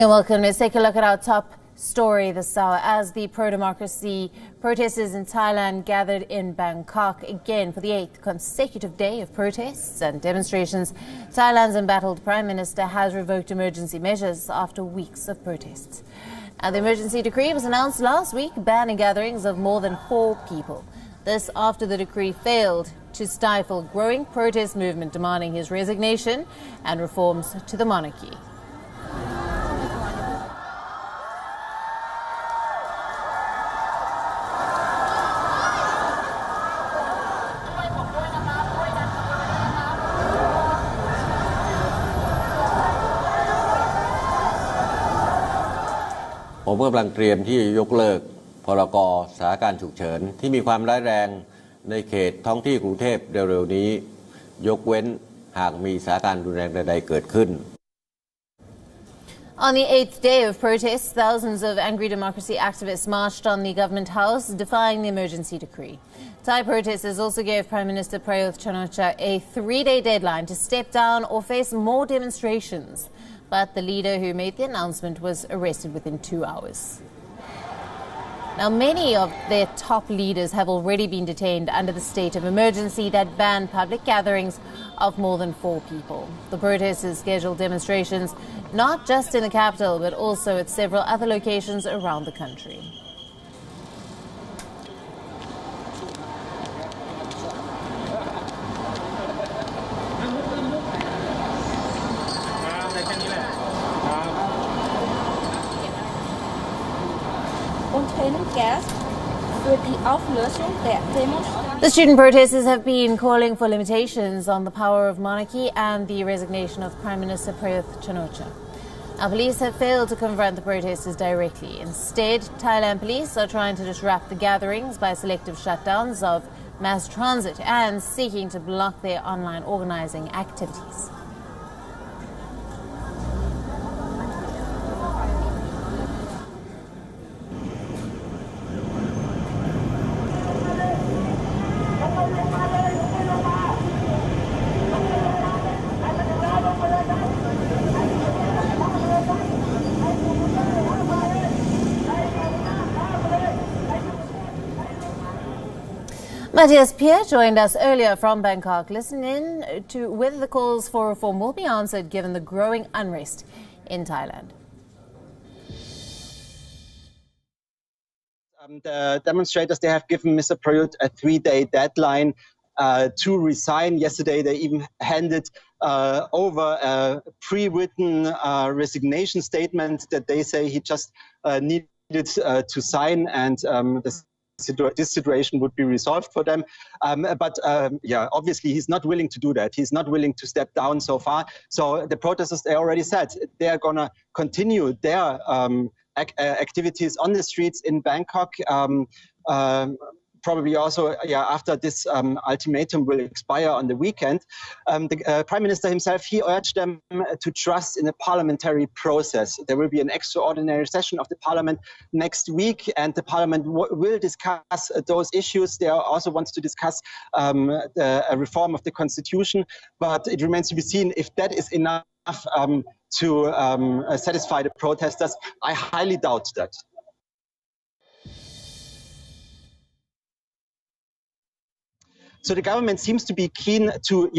Welcome. Let's take a look at our top story this hour. As the pro-democracy protesters in Thailand gathered in Bangkok again for the 8th consecutive day of protests and demonstrations, Thailand's embattled Prime Minister has revoked emergency measures after weeks of protests. Now, the emergency decree was announced last week, banning gatherings of more than 4 people. This after the decree failed to stifle growing protest movement demanding his resignation and reforms to the monarchy.ผมกำลังเตรียมที่จะยกเลิกพรก.สถานการณ์ฉุกเฉินที่มีความร้ายแรงในเขตท้องที่กรุงเทพเร็วๆนี้ยกเว้นหากมีสถานการณ์รุนแรงใดๆเกิดขึ้น On the 8th day of protests, thousands of angry democracy activists marched on the government house defying the emergency decree. Thai protesters also gave Prime Minister Prayuth chan-ocha a 3-day deadline to step down or face more demonstrations. But the leader who made the announcement was arrested within 2 hours. Now, many of their top leaders have already been detained under the state of emergency that banned public gatherings of more than 4 people. The protesters scheduled demonstrations not just in the capital, but also at several other locations around the country. The student protesters have been calling for limitations on the power of monarchy and the resignation of Prime Minister Prayuth chan-ocha. Now, police have failed to confront the protesters directly. Instead, Thailand police are trying to disrupt the gatherings by selective shutdowns of mass transit and seeking to block their online organizing activities. Matthias Pierre joined us earlier from Bangkok. Listen in to whether the calls for reform will be answered given the growing unrest in Thailand. The demonstrators, they have given Mr. Prayut a 3-day deadline to resign. Yesterday, they even handed over a pre-written resignation statement that they say he just needed to sign, and this situation would be resolved for them. Yeah, obviously he's not willing to do that. He's not willing to step down so far. So the protesters, they already said they are going to continue their activities on the streets in Bangkok. Probably also, yeah, after this ultimatum will expire on the weekend. The Prime Minister himself, he urged them to trust in the parliamentary process. There will be an extraordinary session of the parliament next week, and the parliament will discuss those issues. They also want to discuss a reform of the constitution, but it remains to be seen if that is enough to satisfy the protesters. I highly doubt that. So the government seems to be keen to,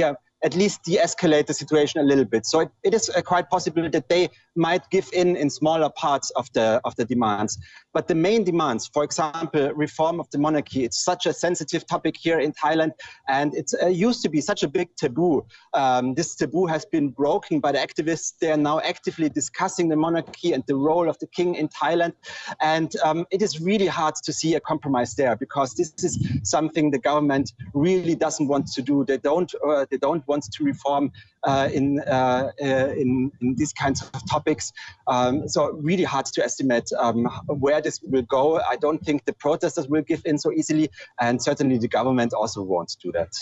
at least de-escalate the situation a little bit. So it is quite possible that they might give in smaller parts of the demands. But the main demands, for example, reform of the monarchy, it's such a sensitive topic here in Thailand, and it used to be such a big taboo. This taboo has been broken by the activists. They are now actively discussing the monarchy and the role of the king in Thailand. And it is really hard to see a compromise there, because this is something the government really doesn't want to do. They don't want to reform in these kinds of topics. So really hard to estimate where this will go. I don't think the protesters will give in so easily, and certainly the government also won't do that.